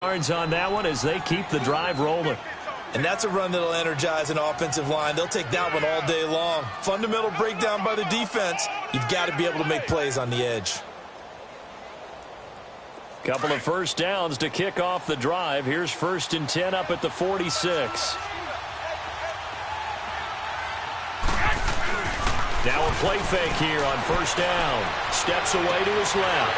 Yards on that one as they keep the drive rolling. And that's a run that'll energize an offensive line. They'll take that one all day long. Fundamental breakdown by the defense. You've got to be able to make plays on the edge. Couple of first downs to kick off the drive. Here's 1st and 10 up at the 46. Now a play fake here on 1st down. Steps away to his left.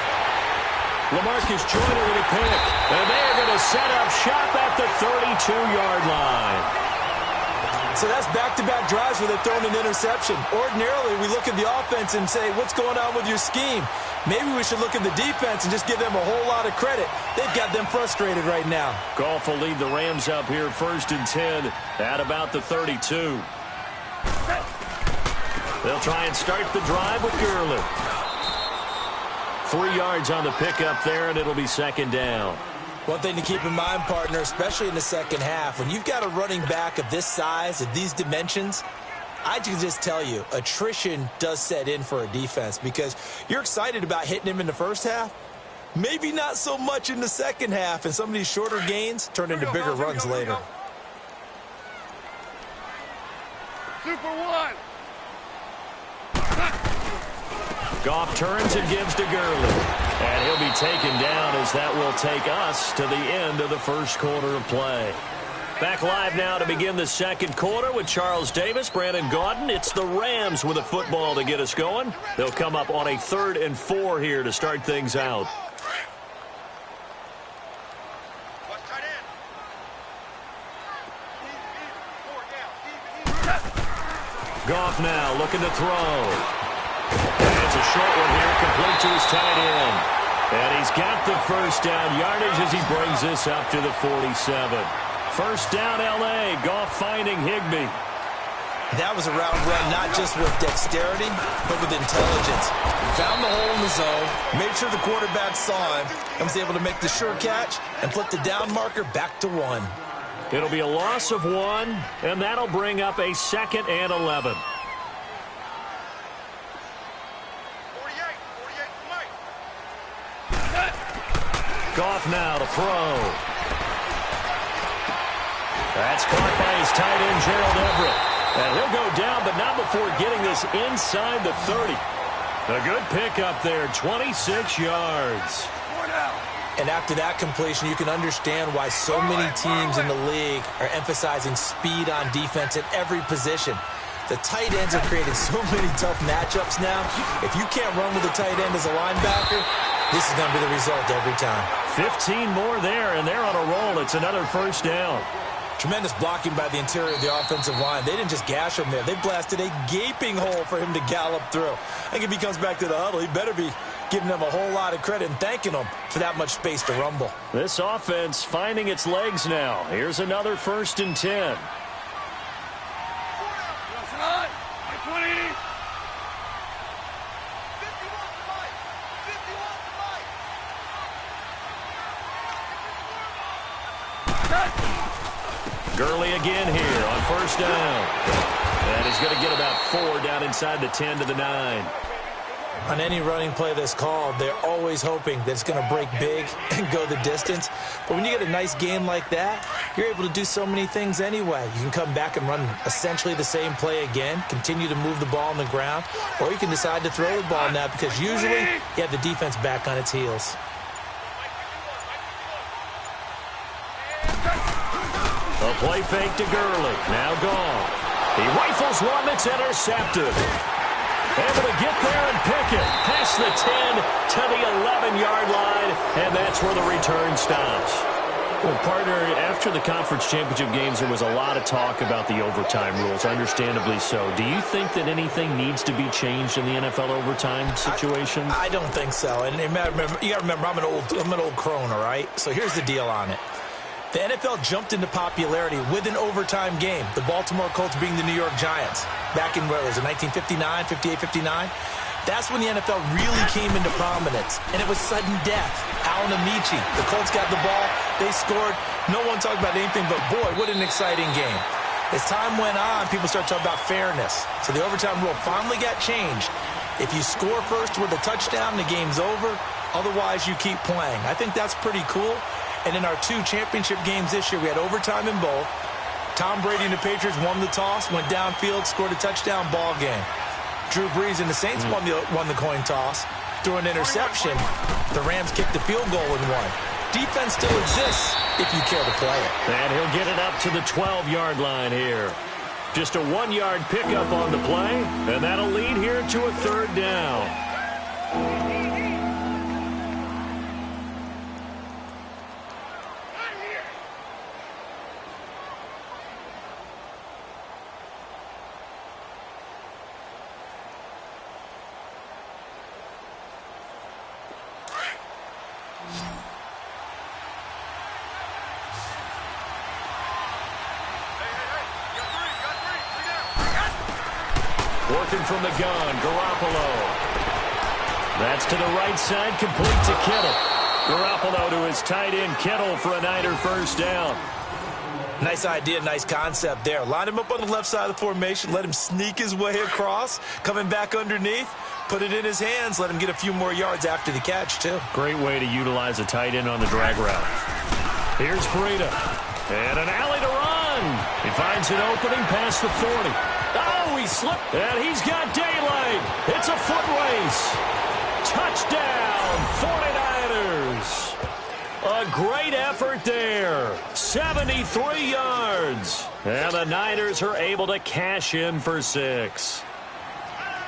LaMarcus Joyner with a pick. And they're going to set up shop at the 32-yard line. So that's back-to-back drives where they're throwing an interception. Ordinarily, we look at the offense and say, what's going on with your scheme? Maybe we should look at the defense and just give them a whole lot of credit. They've got them frustrated right now. Goff will lead the Rams up here 1st and 10 at about the 32. They'll try and start the drive with Gurley. 3 yards on the pickup there, and it'll be 2nd down. One thing to keep in mind, partner, especially in the second half, when you've got a running back of this size, of these dimensions, I can just tell you, attrition does set in for a defense because you're excited about hitting him in the first half. Maybe not so much in the second half, and some of these shorter gains turn into bigger runs later. Super one. Goff turns and gives to Gurley. And he'll be taken down as that will take us to the end of the first quarter of play. Back live now to begin the second quarter with Charles Davis, Brandon Gaudin. It's the Rams with a football to get us going. They'll come up on a 3rd and 4 here to start things out. Goff now looking to throw. It's a short one here, complete to his tight end. And he's got the first down yardage as he brings this up to the 47. First down, L.A. Goff finding Higbee. That was a route run not just with dexterity, but with intelligence. Found the hole in the zone, made sure the quarterback saw him, and was able to make the sure catch and flip the down marker back to 1. It'll be a loss of 1, and that'll bring up a 2nd and 11. Goff now to throw. That's caught by his tight end, Gerald Everett. And he'll go down, but not before getting this inside the 30. A good pickup there, 26 yards. And after that completion, you can understand why so many teams in the league are emphasizing speed on defense at every position. The tight ends have created so many tough matchups now. If you can't run with a tight end as a linebacker, this is going to be the result every time. 15 more there, and they're on a roll. It's another first down. Tremendous blocking by the interior of the offensive line. They didn't just gash him there. They blasted a gaping hole for him to gallop through. I think if he comes back to the huddle, he better be giving them a whole lot of credit and thanking them for that much space to rumble. This offense finding its legs now. Here's another 1st and 10. Gurley again here on 1st down. And he's going to get about 4 down inside the 10 to the 9. On any running play that's called, they're always hoping that it's going to break big and go the distance. But when you get a nice game like that, you're able to do so many things anyway. You can come back and run essentially the same play again, continue to move the ball on the ground, or you can decide to throw the ball now because usually you have the defense back on its heels. A play fake to Gurley. Now gone. He rifles one that's intercepted. Able to get there and pick it. Past the 10 to the 11-yard line, and that's where the return stops. Well, partner, after the conference championship games, there was a lot of talk about the overtime rules, understandably so. Do you think that anything needs to be changed in the NFL overtime situation? I don't think so. And you got to remember, I'm an old crone, all right? So here's the deal on it. The NFL jumped into popularity with an overtime game. The Baltimore Colts being the New York Giants. Back in, where was it, 1959, 58, 59? That's when the NFL really came into prominence. And it was sudden death. Alan Amici, the Colts got the ball. They scored. No one talked about anything but, boy, what an exciting game. As time went on, people started talking about fairness. So the overtime rule finally got changed. If you score first with a touchdown, the game's over. Otherwise, you keep playing. I think that's pretty cool. And in our 2 championship games this year, we had overtime in both. Tom Brady and the Patriots won the toss, went downfield, scored a touchdown, ball game. Drew Brees and the Saints won the coin toss, threw an interception. The Rams kicked the field goal and won. Defense still exists if you care to play it. And he'll get it up to the 12-yard line here. Just a 1-yard pickup on the play, and that'll lead here to a 3rd down. Working from the gun, Garoppolo. That's to the right side, complete to Kittle. Garoppolo to his tight end, Kittle, for a Niner 1st down. Nice idea, nice concept there. Line him up on the left side of the formation, let him sneak his way across, coming back underneath, put it in his hands, let him get a few more yards after the catch, too. Great way to utilize a tight end on the drag route. Here's Breida. And an alley to run. He finds an opening past the 40. Oh, he slipped, and he's got daylight. It's a foot race. Touchdown, 49ers. A great effort there. 73 yards. And the Niners are able to cash in for 6.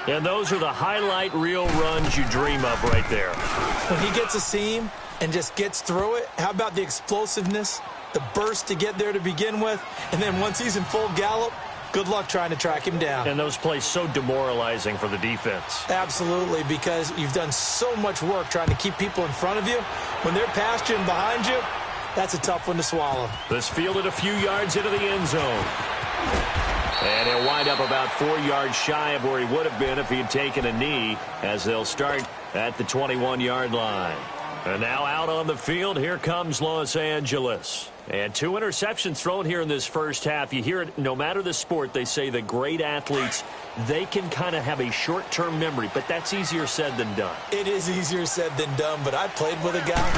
And those are the highlight reel runs you dream of right there. When he gets a seam and just gets through it, how about the explosiveness, the burst to get there to begin with, and then once he's in full gallop, good luck trying to track him down. And those plays so demoralizing for the defense. Absolutely, because you've done so much work trying to keep people in front of you. When they're past you and behind you, that's a tough one to swallow. This fielded a few yards into the end zone. And he'll wind up about 4 yards shy of where he would have been if he had taken a knee, as they'll start at the 21-yard line. And now out on the field, here comes Los Angeles. And 2 interceptions thrown here in this first half. You hear it, no matter the sport, they say the great athletes, they can kind of have a short-term memory, but that's easier said than done. It is easier said than done, but I played with a guy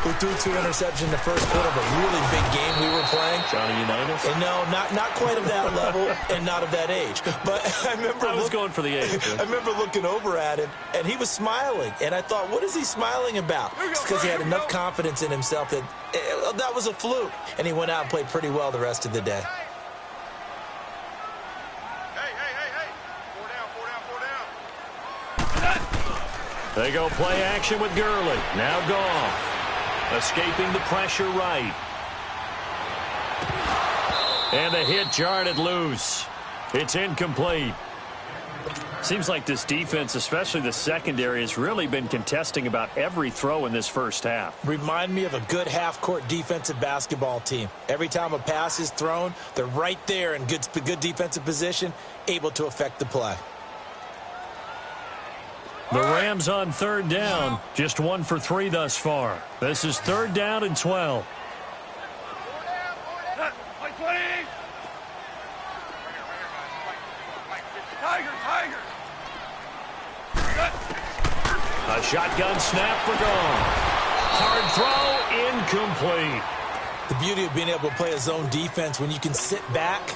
who threw 2 interceptions in the first quarter of a really big game we were playing. Johnny Unitas? And no, not quite of that level and not of that age. But I remember I was going for the age. I remember looking over at him, and he was smiling. And I thought, what is he smiling about? It's because he had enough confidence in himself that that was a fluke. And he went out and played pretty well the rest of the day. They go play action with Gurley. Now Goff. Escaping the pressure right. And the hit jarred it loose. It's incomplete. Seems like this defense, especially the secondary, has really been contesting about every throw in this first half. Remind me of a good half-court defensive basketball team. Every time a pass is thrown, they're right there in good defensive position, able to affect the play. The Rams on 3rd down, just 1 for 3 thus far. This is 3rd down and 12. A shotgun snap for Goff. Hard throw, incomplete. The beauty of being able to play a zone defense, when you can sit back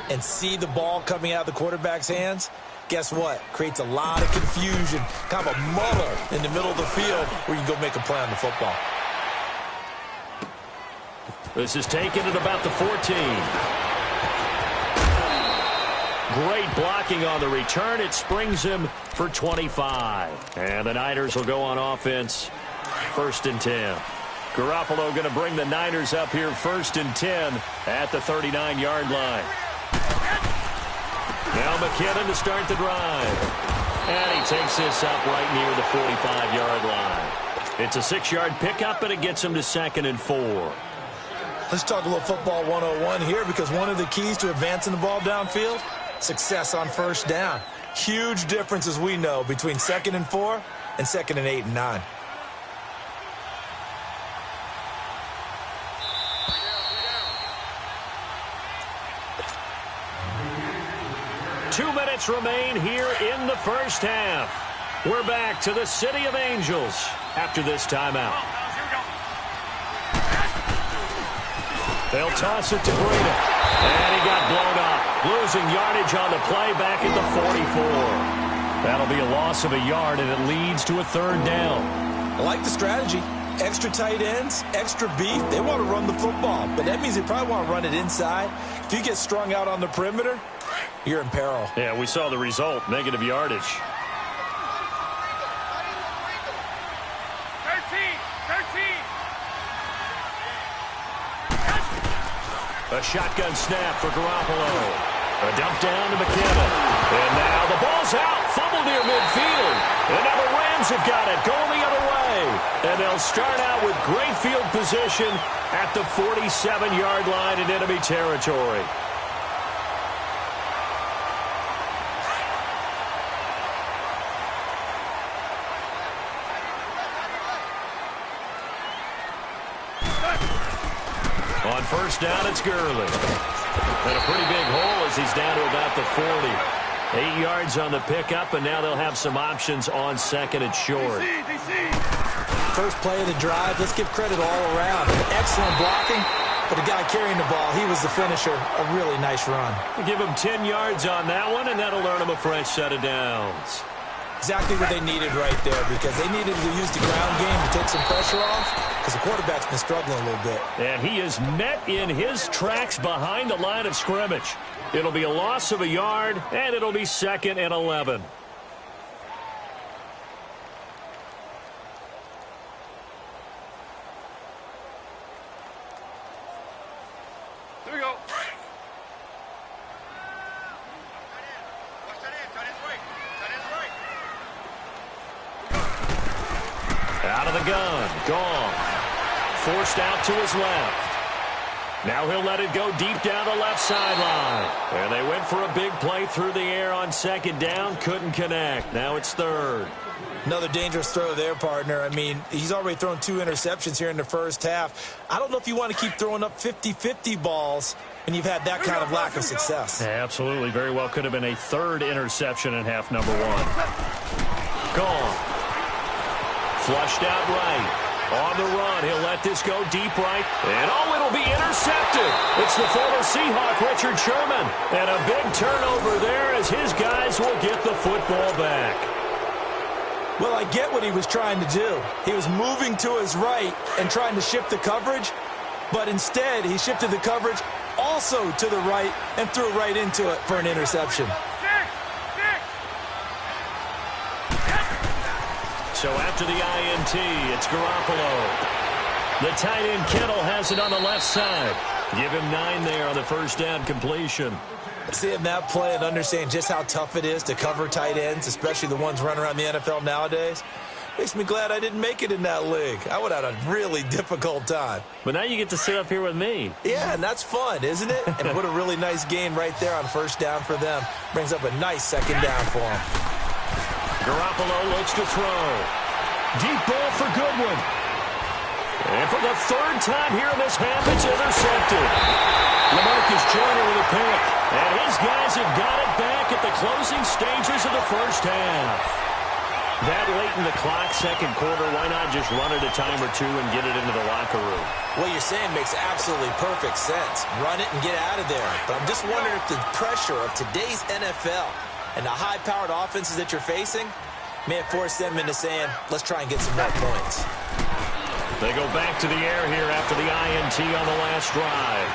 and see the ball coming out of the quarterback's hands, guess what? Creates a lot of confusion, kind of a muddle in the middle of the field where you can go make a play on the football. This is taken at about the 14. Great blocking on the return. It springs him for 25. And the Niners will go on offense, 1st and 10. Garoppolo going to bring the Niners up here 1st and 10 at the 39-yard line. Now McKinnon to start the drive. And he takes this up right near the 45-yard line. It's a 6-yard pickup, and it gets him to 2nd and 4. Let's talk a little football 101 here, because one of the keys to advancing the ball downfield, success on 1st down. Huge difference, as we know, between 2nd and 4 and 2nd and 8 and 9. Two minutes remain here in the first half. We're back to the City of Angels after this timeout. They'll toss it to Breida. And he got blown up. Losing yardage on the play back at the 44. That'll be a loss of a yard, and it leads to a third down. I like the strategy. Extra tight ends, extra beef. They want to run the football, but that means they probably want to run it inside. If you get strung out on the perimeter, you're in peril. Yeah, we saw the result, negative yardage. 13. A shotgun snap for Garoppolo. A dump down to McKinnon. And now the ball's out. Fumble near midfield. And now the Rams have got it. Going the other way. And they'll start out with great field position at the 47-yard line in enemy territory. On first down, it's Gurley. And a pretty big hole as he's down to about the 40. 8 yards on the pickup, and now they'll have some options on second and short. First play of the drive, let's give credit all around. Excellent blocking, but the guy carrying the ball, he was the finisher. A really nice run. Give him 10 yards on that one, and that'll earn him a fresh set of downs. Exactly what they needed right there, because they needed to use the ground game to take some pressure off, because the quarterback's been struggling a little bit. And he is met in his tracks behind the line of scrimmage. It'll be a loss of a yard, and it'll be 2nd and 11. Here we go. Out of the gun. Gone. Forced out to his left. Now he'll let it go deep down the left sideline. And they went for a big play through the air on second down. Couldn't connect. Now it's third. Another dangerous throw there, partner. I mean, he's already thrown 2 interceptions here in the first half. I don't know if you want to keep throwing up 50-50 balls when you've had that kind of lack of success. Yeah, absolutely. Very well could have been a third interception in half number 1. Gone. Flushed out right. On the run, he'll let this go deep right. And oh, it'll be intercepted. It's the former Seahawk, Richard Sherman. And a big turnover there as his guys will get the football back. Well, I get what he was trying to do. He was moving to his right and trying to shift the coverage. But instead, he shifted the coverage also to the right and threw right into it for an interception. So after the INT, it's Garoppolo. The tight end Kittle has it on the left side. Give him 9 there on the first down completion. Seeing that play and understand just how tough it is to cover tight ends, especially the ones running around the NFL nowadays, makes me glad I didn't make it in that league. I would have had a really difficult time. But now you get to sit up here with me. Yeah, and that's fun, isn't it? And what a really nice gain right there on first down for them. Brings up a nice second down for them. Garoppolo looks to throw. Deep ball for Goodwin. And for the third time here in this half, it's intercepted. LaMarcus Joyner with a pick. And his guys have got it back at the closing stages of the first half. That late in the clock, second quarter, why not just run it a time or two and get it into the locker room? What you're saying makes absolutely perfect sense. Run it and get out of there. But I'm just wondering if the pressure of today's NFL and the high-powered offenses that you're facing may have forced them into saying, let's try and get some more points. They go back to the air here after the INT on the last drive.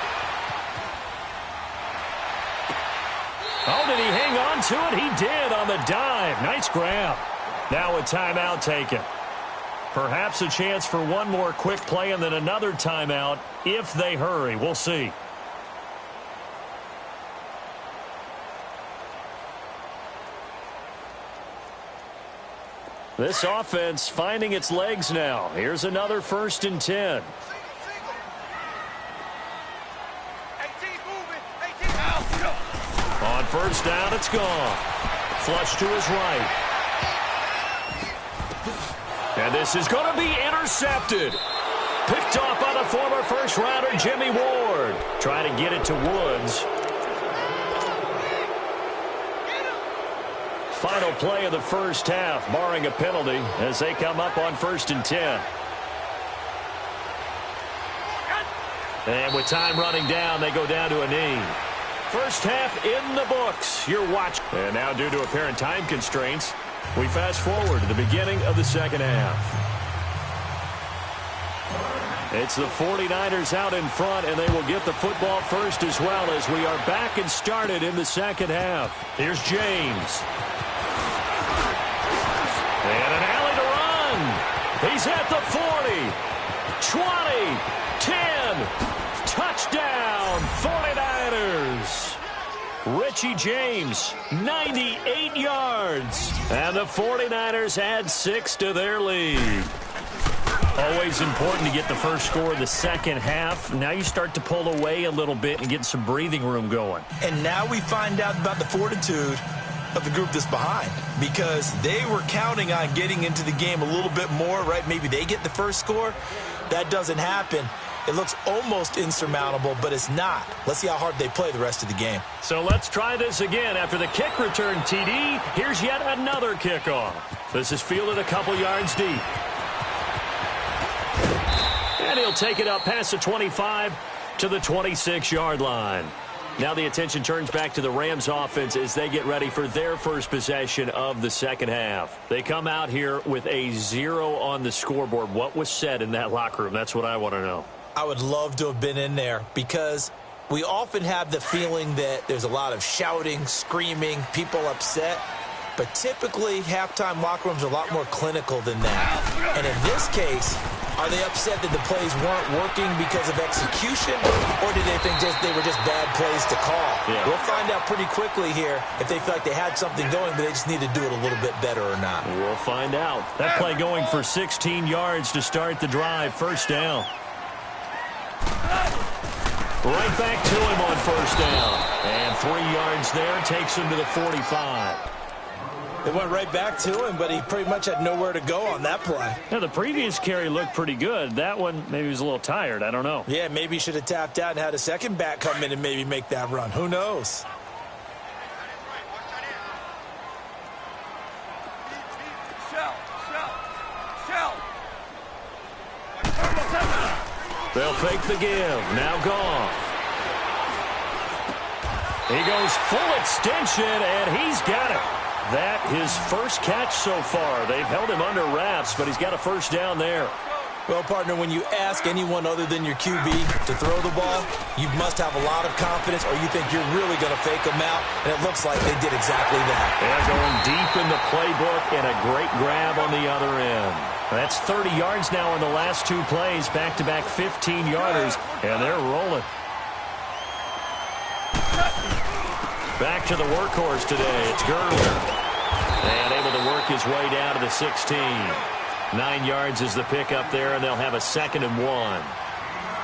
Oh, did he hang on to it? He did on the dive. Nice grab. Now a timeout taken. Perhaps a chance for one more quick play and then another timeout if they hurry. We'll see. This offense finding its legs now. Here's another 1st and 10. On first down, it's gone. Flush to his right. And this is going to be intercepted. Picked off by the former first-rounder Jimmy Ward. Trying to get it to Woods. Final play of the first half, barring a penalty, as they come up on 1st and 10. And with time running down, they go down to a knee. First half in the books. You're watching. And now, due to apparent time constraints, we fast forward to the beginning of the second half. It's the 49ers out in front, and they will get the football first as well as we are back and started in the second half. Here's James. And an alley to run. He's at the 40, 20, 10. Touchdown, 49ers. Richie James, 98 yards. And the 49ers add 6 to their lead. Always important to get the first score of the second half. Now you start to pull away a little bit and get some breathing room going. And now we find out about the fortitude of the group that's behind, because they were counting on getting into the game a little bit more, right? Maybe they get the first score. That doesn't happen. It looks almost insurmountable, but it's not. Let's see how hard they play the rest of the game. So let's try this again. After the kick return TD, here's yet another kickoff. This is fielded a couple yards deep. And he'll take it up past the 25 to the 26-yard line. Now the attention turns back to the Rams offense as they get ready for their first possession of the second half. They come out here with a 0 on the scoreboard. What was said in that locker room? That's what I want to know. I would love to have been in there, because we often have the feeling that there's a lot of shouting, screaming, people upset. But typically, halftime locker rooms are a lot more clinical than that. And in this case, are they upset that the plays weren't working because of execution, or do they think they were just bad plays to call? Yeah. We'll find out pretty quickly here if they feel like they had something going, but they just need to do it a little bit better or not. We'll find out. That play going for 16 yards to start the drive. First down. Right back to him on first down. And 3 yards there takes him to the 45. It went right back to him, but he pretty much had nowhere to go on that play. Now, the previous carry looked pretty good. That one, maybe he was a little tired. I don't know. Yeah, maybe he should have tapped out and had a second back come in and maybe make that run. Who knows? They'll fake the give. Now Goff. He goes full extension, and he's got it. That his first catch so far. They've held him under wraps, but he's got a first down there. Well, partner, when you ask anyone other than your QB to throw the ball, you must have a lot of confidence, or you think you're really going to fake them out, and it looks like they did exactly that. They're going deep in the playbook, and a great grab on the other end. That's 30 yards now in the last 2 plays, back-to-back 15-yarders, and they're rolling. Back to the workhorse today. It's Gurley. And able to work his way down to the 16. 9 yards is the pickup there, and they'll have a 2nd and 1.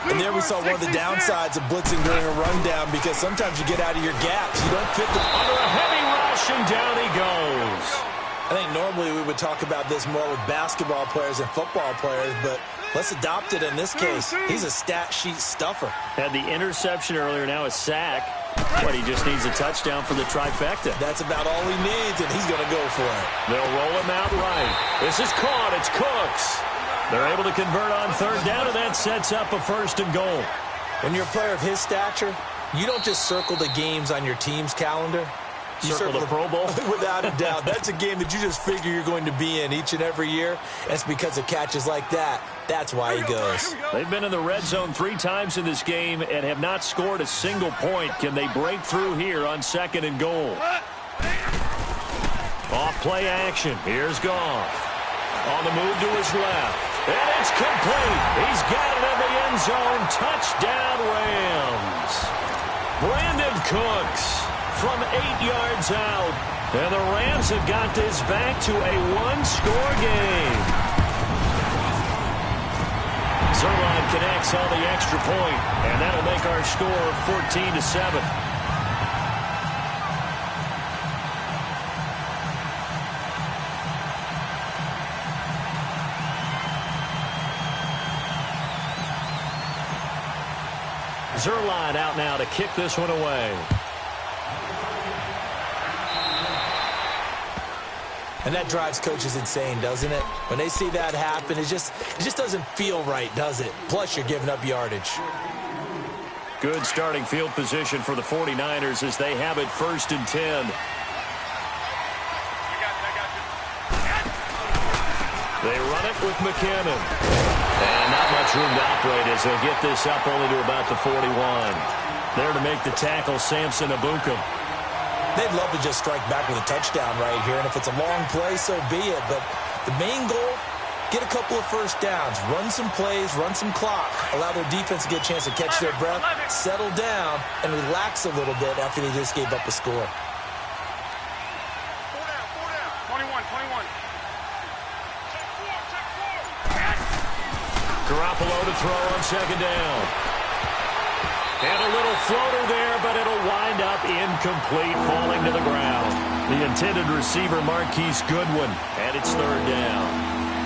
And there we saw one of the downsides of blitzing during a rundown, because sometimes you get out of your gaps. You don't fit the... Under a heavy rush, and down he goes. I think normally we would talk about this more with basketball players and football players, but let's adopt it in this case. He's a stat sheet stuffer. Had the interception earlier, now a sack. But he just needs a touchdown for the trifecta. That's about all he needs, and he's going to go for it. They'll roll him out right. This is caught. It's Cooks. They're able to convert on third down, and that sets up a 1st and goal. When you're a player of his stature, you don't just circle the games on your team's calendar. You circle the Pro Bowl? Without a doubt. That's a game that you just figure you're going to be in each and every year. And it's because of catches like that. That's why he goes. They've been in the red zone 3 times in this game and have not scored a single point. Can they break through here on 2nd and goal? Off play action. Here's Goff. On the move to his left. And it's complete. He's got it in the end zone. Touchdown, Rams. Brandon Cooks from 8 yards out. And the Rams have got this back to a 1-score game. Zerline connects on the extra point, and that'll make our score 14-7. Zerline out now to kick this one away. And that drives coaches insane, doesn't it? When they see that happen, it just doesn't feel right, does it? Plus, you're giving up yardage. Good starting field position for the 49ers as they have it 1st and 10. They run it with McKinnon. And not much room to operate as they get this up only to about the 41. There to make the tackle, Samson Ebukam. They'd love to just strike back with a touchdown right here, and if it's a long play, so be it. But the main goal, get a couple of first downs, run some plays, run some clock, allow their defense to get a chance to catch their breath, settle down, and relax a little bit after they just gave up a score. 21. Garoppolo to throw on 2nd down. And a little floater there, but it'll wind up incomplete, falling to the ground. The intended receiver, Marquise Goodwin, and it's 3rd down.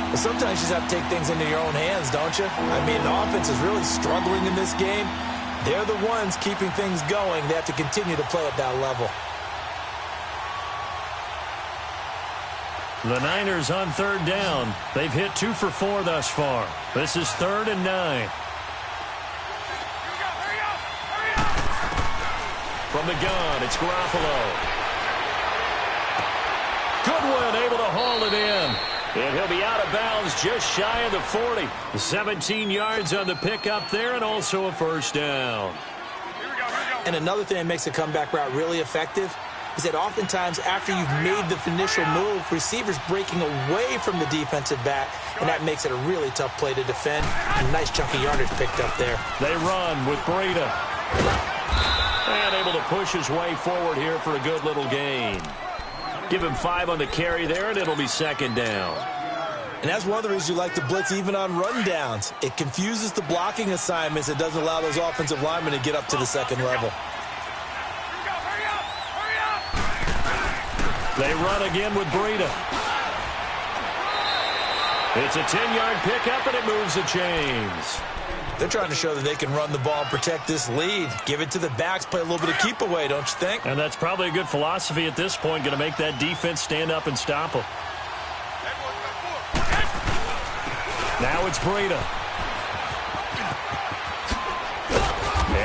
Well, sometimes you just have to take things into your own hands, don't you? I mean, the offense is really struggling in this game. They're the ones keeping things going. They have to continue to play at that level. The Niners on 3rd down. They've hit 2 for 4 thus far. This is 3rd and 9. From the gun, it's Garoppolo. Goodwin able to haul it in. And he'll be out of bounds just shy of the 40. 17 yards on the pickup there and also a 1st down. And another thing that makes a comeback route really effective is that oftentimes after you've made the initial move, receivers breaking away from the defensive back, and that makes it a really tough play to defend. A nice chunk of yardage picked up there. They run with Breida. And able to push his way forward here for a good little gain. Give him 5 on the carry there, and it'll be 2nd down. And that's one of the reasons you like to blitz even on rundowns. It confuses the blocking assignments. It doesn't allow those offensive linemen to get up to the 2nd level. They run again with Breida. It's a 10-yard pickup, and it moves the chains. They're trying to show that they can run the ball and protect this lead. Give it to the backs, play a little bit of keep away, don't you think? And that's probably a good philosophy at this point, going to make that defense stand up and stop them. Now it's Breida.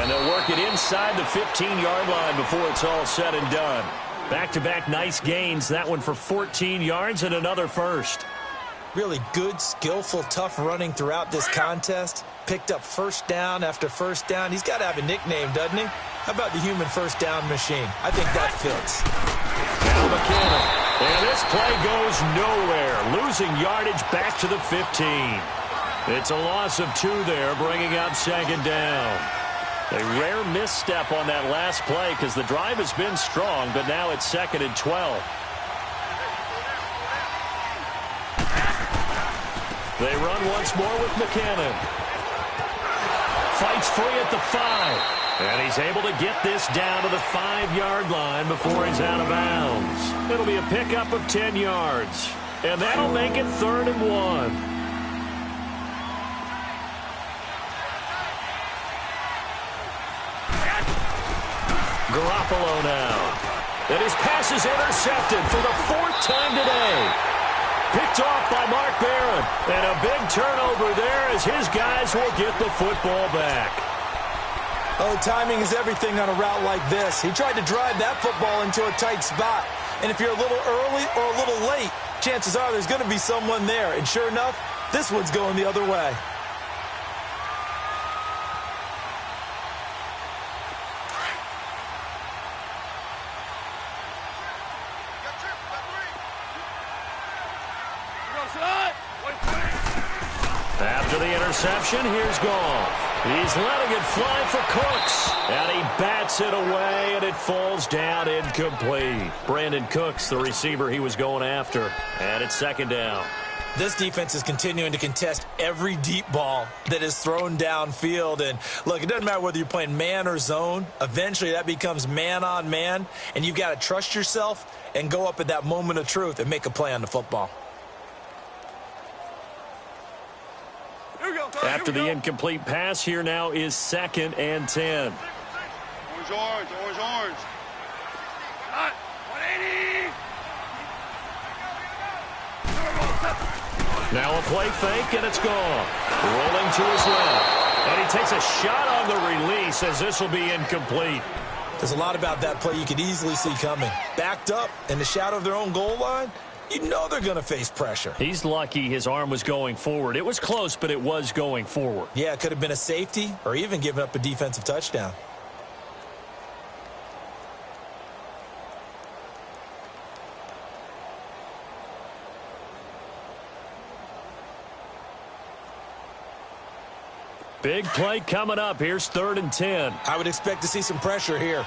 And they'll work it inside the 15-yard line before it's all said and done. Back-to-back nice gains. That one for 14 yards and another 1st. Really good, skillful, tough running throughout this contest. Picked up 1st down after 1st down. He's got to have a nickname, doesn't he? How about the human 1st down machine? I think that fits. Now McKinnon. And this play goes nowhere. Losing yardage back to the 15. It's a loss of 2 there, bringing up 2nd down. A rare misstep on that last play because the drive has been strong, but now it's 2nd and 12. They run once more with McKinnon. Fights free at the 5. And he's able to get this down to the 5-yard line before he's out of bounds. It'll be a pickup of 10 yards. And that'll make it 3rd and 1. Garoppolo now. And his pass is intercepted for the 4th time today. Picked off by Mark Barron. And a big turnover there as his guys will get the football back. Oh, timing is everything on a route like this. He tried to drive that football into a tight spot. And if you're a little early or a little late, chances are there's going to be someone there. And sure enough, this one's going the other way. After the interception, here's Goff. He's letting it fly for Cooks. And he bats it away, and it falls down incomplete. Brandon Cooks, the receiver he was going after. And it's 2nd down. This defense is continuing to contest every deep ball that is thrown downfield. And, look, it doesn't matter whether you're playing man or zone. Eventually, that becomes man-on-man. And you've got to trust yourself and go up at that moment of truth and make a play on the football. After the incomplete pass, here now is 2nd and 10. Orange. Hot. 180. Now a play fake, and it's gone. Rolling to his left. And he takes a shot on on the release as this will be incomplete. There's a lot about that play you could easily see coming. Backed up in the shadow of their own goal line, you know they're going to face pressure. He's lucky his arm was going forward. It was close, but it was going forward. Yeah, it could have been a safety or even given up a defensive touchdown. Big play coming up. Here's 3rd and 10. I would expect to see some pressure here.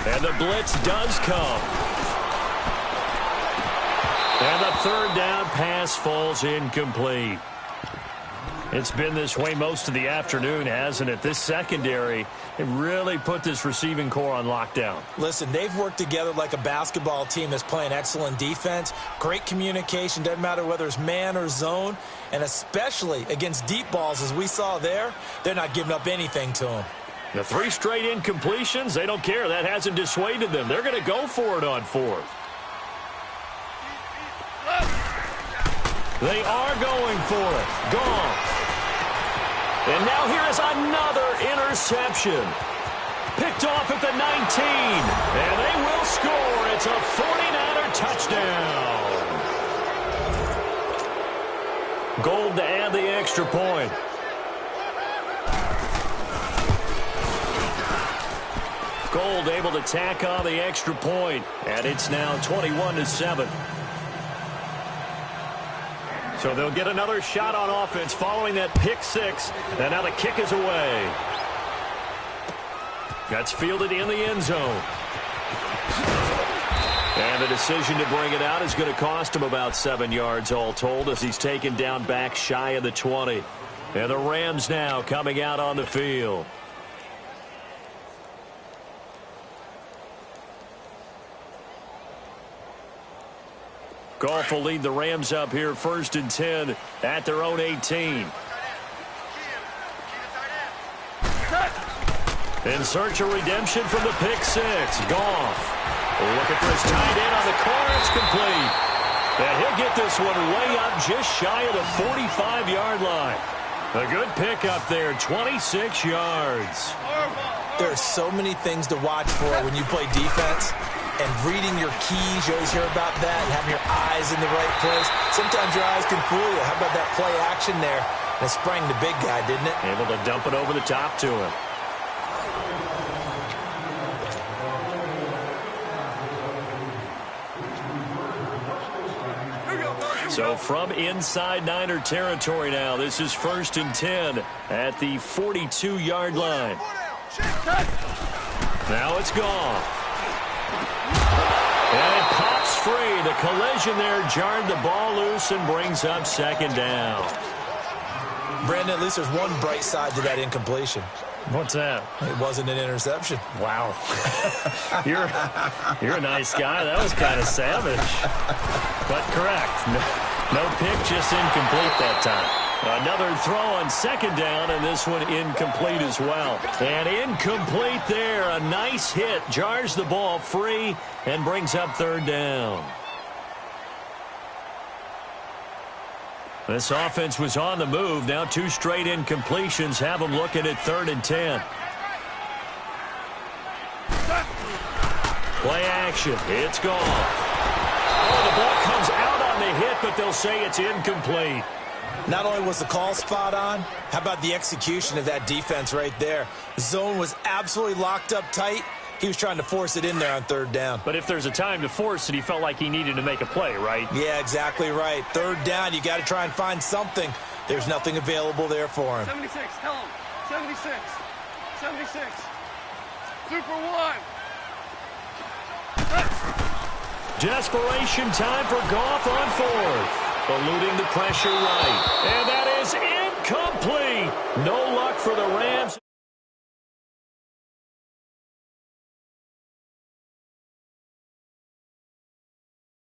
And the blitz does come. And the 3rd down pass falls incomplete. It's been this way most of the afternoon, hasn't it? This secondary, it really put this receiving core on lockdown. Listen, they've worked together like a basketball team that's playing excellent defense. Great communication, doesn't matter whether it's man or zone. And especially against deep balls, as we saw there, they're not giving up anything to them. The 3 straight incompletions, they don't care. That hasn't dissuaded them. They're going to go for it on 4th. They are going for it. Gone. And now here is another interception. Picked off at the 19. And they will score. It's a 49er touchdown. Gold to add the extra point. Gold able to tack on the extra point. And it's now 21-7. So they'll get another shot on offense following that pick 6. And now the kick is away. That's fielded in the end zone. And the decision to bring it out is going to cost him about 7 yards all told as he's taken down back shy of the 20. And the Rams now coming out on the field. Goff will lead the Rams up here 1st and 10 at their own 18. In search of redemption from the pick 6. Goff looking for his tight end on the corner. It's complete. And he'll get this one way up just shy of the 45-yard line. A good pick up there, 26 yards. There are so many things to watch for when you play defense. And reading your keys, you always hear about that, and having your eyes in the right place. Sometimes your eyes can fool you. How about that play action there? And it sprang the big guy, didn't it? Able to dump it over the top to him. So from inside Niner territory now, this is 1st and 10 at the 42-yard line. Now it's gone. And it pops free. The collision there jarred the ball loose and brings up 2nd down. Brandon, at least there's one bright side to that incompletion. What's that? It wasn't an interception. Wow. You're a nice guy. That was kind of savage. But correct. No pick, just incomplete that time. Another throw on 2nd down, and this one incomplete as well. And incomplete there. A nice hit. Jars the ball free and brings up 3rd down. This offense was on the move. Now 2 straight incompletions have them looking at 3rd and 10. Play action. It's gone. Oh, the ball comes out on the hit, but they'll say it's incomplete. Not only was the call spot on, how about the execution of that defense right there? The zone was absolutely locked up tight. He was trying to force it in there on 3rd down. But if there's a time to force it, he felt like he needed to make a play, right? Yeah, exactly right. 3rd down, you got to try and find something. There's nothing available there for him. 76, tell him. 76. 76. Super 1. Desperation time for Goff on 4th. Eluding the pressure right. And that is incomplete. No luck for the Rams.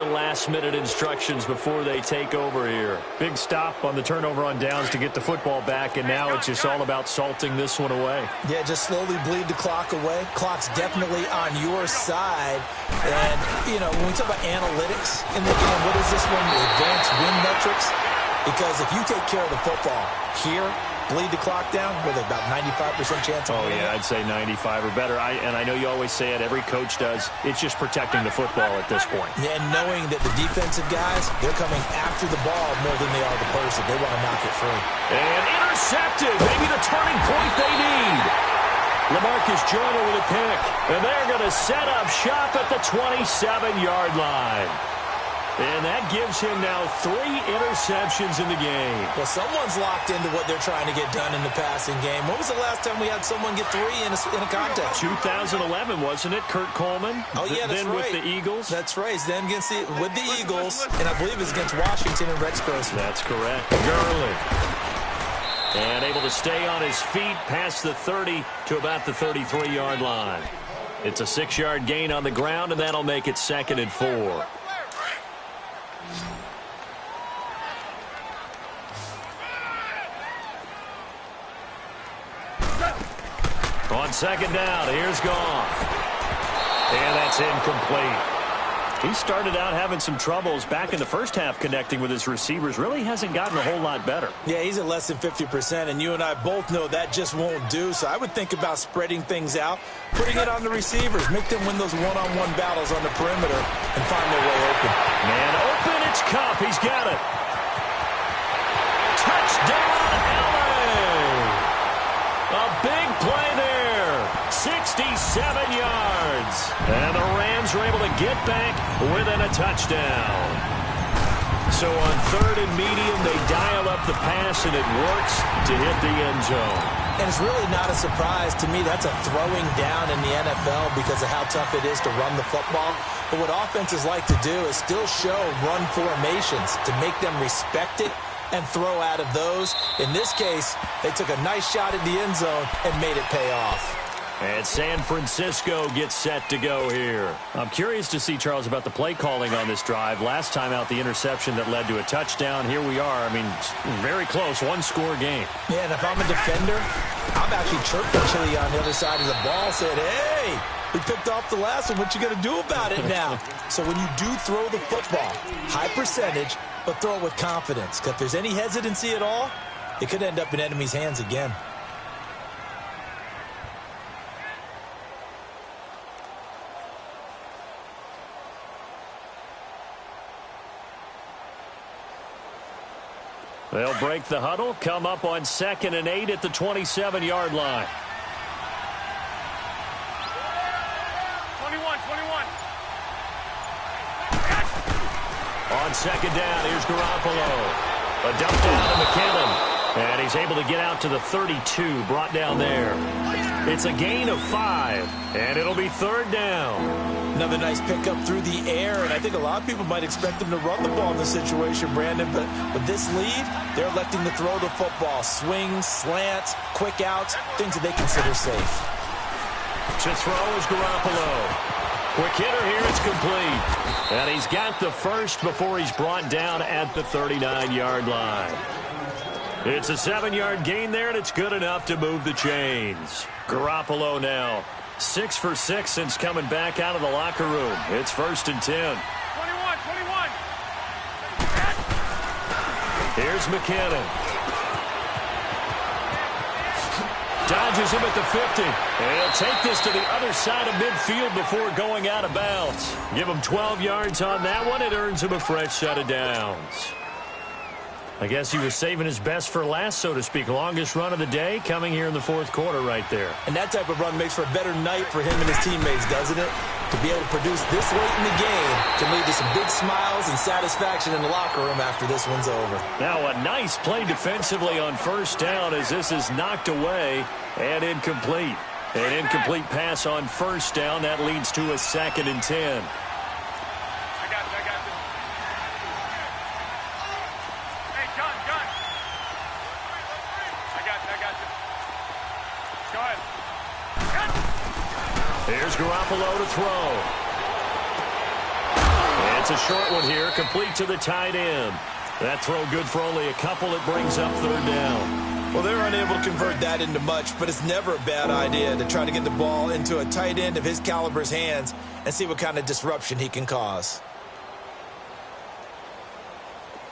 Last-minute instructions before they take over here. Big stop on the turnover on downs to get the football back, and now it's just all about salting this one away. Yeah, just slowly bleed the clock away. Clock's definitely on your side. And, you know, when we talk about analytics in the game, what is this one? The advanced win metrics. Because if you take care of the football here, bleed the clock down, with about 95% chance of winning. I'd say 95 or better. And I know you always say it, every coach does. It's just protecting the football at this point. Yeah, and knowing that the defensive guys, they're coming after the ball more than they are the person. They want to knock it free. And intercepted. Maybe the turning point they need. LaMarcus Joyner with a pick. And they're going to set up shop at the 27-yard line. And that gives him now 3 interceptions in the game. Well, someone's locked into what they're trying to get done in the passing game. When was the last time we had someone get 3 in a contest? 2011, wasn't it? Kurt Coleman. Oh, yeah, that's then right. With the Eagles. That's right. Then with the Eagles, and I believe it's against Washington and Rex Grossman. That's correct. Gurley. And able to stay on his feet past the 30 to about the 33-yard line. It's a 6-yard gain on the ground, and that'll make it 2nd and 4. On 2nd down, here's Goff. And that's incomplete. He started out having some troubles back in the first half connecting with his receivers. Really hasn't gotten a whole lot better. Yeah, he's at less than 50%, and you and I both know that just won't do. So I would think about spreading things out, putting it on the receivers, make them win those one-on-one battles on the perimeter, and find their way open. Man open, it's Kupp. He's got it. Touchdown, LA! A big play there. 67 yards. And the Rams are able to get back within a touchdown. So on 3rd and medium, they dial up the pass, and it works to hit the end zone. And it's really not a surprise to me. That's a throwing down in the NFL because of how tough it is to run the football. But what offenses like to do is still show run formations to make them respect it and throw out of those. In this case, they took a nice shot at the end zone and made it pay off. And San Francisco gets set to go here. I'm curious to see, Charles, about the play calling on this drive. Last time out, the interception that led to a touchdown. Here we are. I mean, very close, one-score game. Yeah, and if I'm a defender, I'm actually chirping Chili on the other side of the ball, saying, hey, we picked off the last one. What you going to do about it now? So when you do throw the football, high percentage, but throw it with confidence. Because if there's any hesitancy at all, it could end up in enemy's hands again. They'll break the huddle, come up on 2nd and 8 at the 27-yard line. 21. On 2nd down, here's Garoppolo. A dump down to McKinnon. And he's able to get out to the 32, brought down there. It's a gain of 5, and it'll be 3rd down. Another nice pickup through the air, and I think a lot of people might expect them to run the ball in this situation, Brandon, but with this lead, they're electing to throw the football. Swings, slants, quick outs, things that they consider safe. To throw is Garoppolo. Quick hitter here, it's complete. And he's got the first before he's brought down at the 39-yard line. It's a 7-yard gain there, and it's good enough to move the chains. Garoppolo now 6 for 6 since coming back out of the locker room. It's 1st and 10. 21. Here's McKinnon. Dodges him at the 50. And he'll take this to the other side of midfield before going out of bounds. Give him 12 yards on that one. It earns him a fresh set of downs. I guess he was saving his best for last, so to speak. Longest run of the day coming here in the 4th quarter right there. And that type of run makes for a better night for him and his teammates, doesn't it? To be able to produce this late in the game can lead to some big smiles and satisfaction in the locker room after this one's over. Now a nice play defensively on 1st down as this is knocked away and incomplete. An incomplete pass on 1st down. That leads to a 2nd and 10. Here's Garoppolo to throw. It's a short one here, complete to the tight end. That throw good for only a couple. It brings up 3rd down. Well, they're unable to convert that into much, but it's never a bad idea to try to get the ball into a tight end of his caliber's hands and see what kind of disruption he can cause.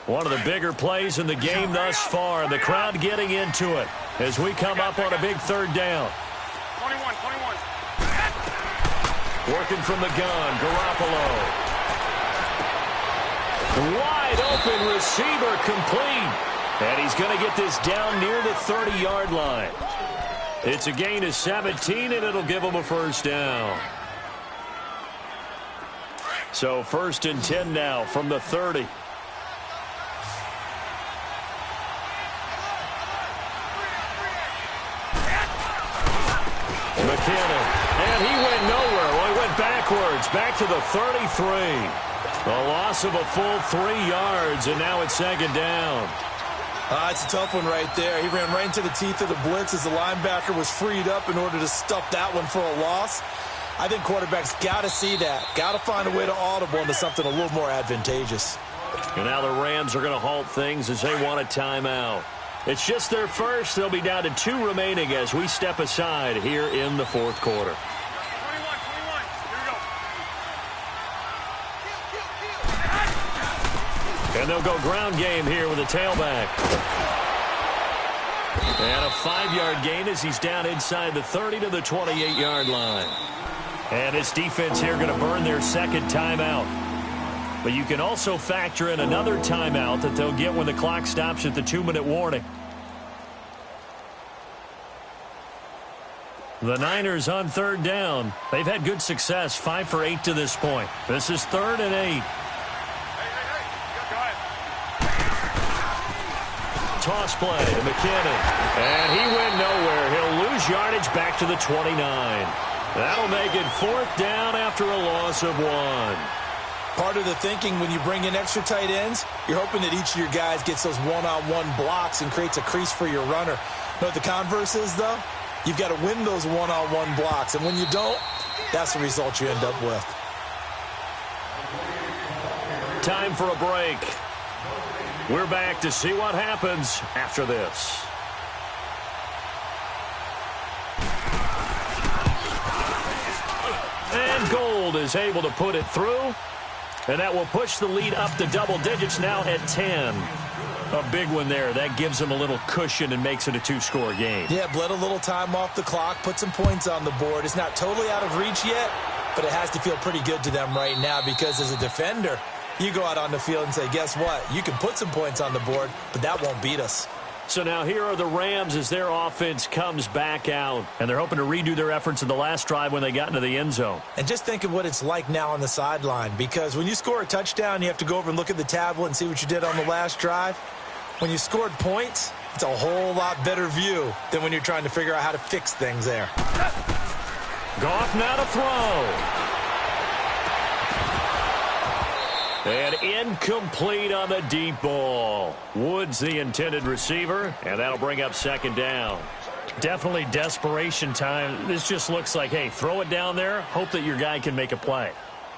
One of the bigger plays in the game thus far. The crowd getting into it as we come up on a big third down. 21. Working from the gun, Garoppolo. Wide open receiver, complete. And he's going to get this down near the 30-yard line. It's a gain of 17, and it'll give him a first down. So 1st and 10 now from the 30. McKinnon, and he went nowhere. Well, he went backwards, back to the 33. A loss of a full 3 yards, and now it's 2nd down. It's a tough one right there. He ran right into the teeth of the blitz as the linebacker was freed up in order to stuff that one for a loss. I think quarterbacks got to see that. Got to find a way to audible into something a little more advantageous. And now the Rams are going to halt things as they want a timeout. It's just their first. They'll be down to 2 remaining as we step aside here in the 4th quarter. 21. Here we go. And they'll go ground game here with a tailback. And a 5-yard gain as he's down inside the 30 to the 28-yard line. And this defense here going to burn their 2nd timeout. But you can also factor in another timeout that they'll get when the clock stops at the 2-minute warning. The Niners on 3rd down. They've had good success, 5 for 8 to this point. This is 3rd and 8. Hey. Go ahead. Toss play to McKinnon. And he went nowhere. He'll lose yardage back to the 29. That'll make it 4th down after a loss of 1. Part of the thinking when you bring in extra tight ends, you're hoping that each of your guys gets those one-on-one blocks and creates a crease for your runner. Know what the converse is, though? You've got to win those one-on-one blocks, and when you don't, that's the result you end up with. Time for a break. We're back to see what happens after this. And Gold is able to put it through. And that will push the lead up to double digits now at 10. A big one there. That gives them a little cushion and makes it a 2-score game. Yeah, bled a little time off the clock, put some points on the board. It's not totally out of reach yet, but it has to feel pretty good to them right now because as a defender, you go out on the field and say, guess what? You can put some points on the board, but that won't beat us. So now here are the Rams as their offense comes back out. And they're hoping to redo their efforts in the last drive when they got into the end zone. And just think of what it's like now on the sideline, because when you score a touchdown, you have to go over and look at the tablet and see what you did on the last drive. When you scored points, it's a whole lot better view than when you're trying to figure out how to fix things there. Goff now to throw. And incomplete on the deep ball. Woods the intended receiver, and that'll bring up 2nd down. Definitely desperation time. This just looks like, hey, throw it down there, hope that your guy can make a play.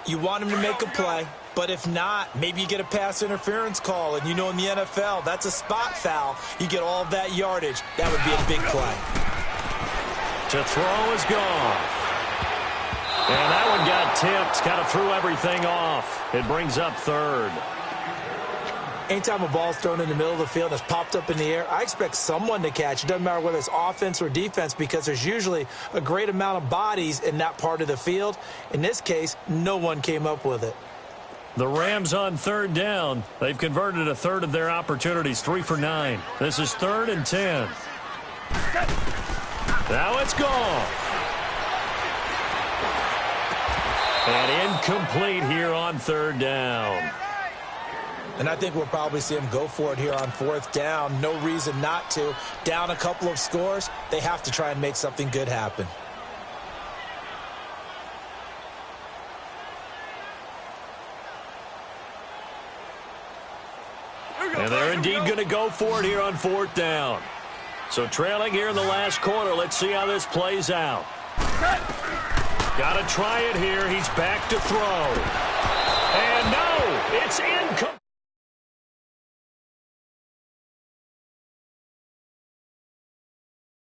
You want him to make a play, but if not, maybe you get a pass interference call, and you know in the NFL, that's a spot foul. You get all of that yardage. That would be a big play. To throw is gone. And that one got tipped, kind of threw everything off. It brings up 3rd. Anytime a ball's thrown in the middle of the field and it's popped up in the air, I expect someone to catch. It doesn't matter whether it's offense or defense because there's usually a great amount of bodies in that part of the field. In this case, no one came up with it. The Rams on 3rd down. They've converted a third of their opportunities, 3 for 9. This is 3rd and 10. Now it's gone. And incomplete here on 3rd down. And I think we'll probably see him go for it here on 4th down. No reason not to. Down a couple of scores, they have to try and make something good happen. And they're indeed going to go for it here on 4th down. So trailing here in the last quarter. Let's see how this plays out. Got to try it here. He's back to throw. And no, it's incomplete.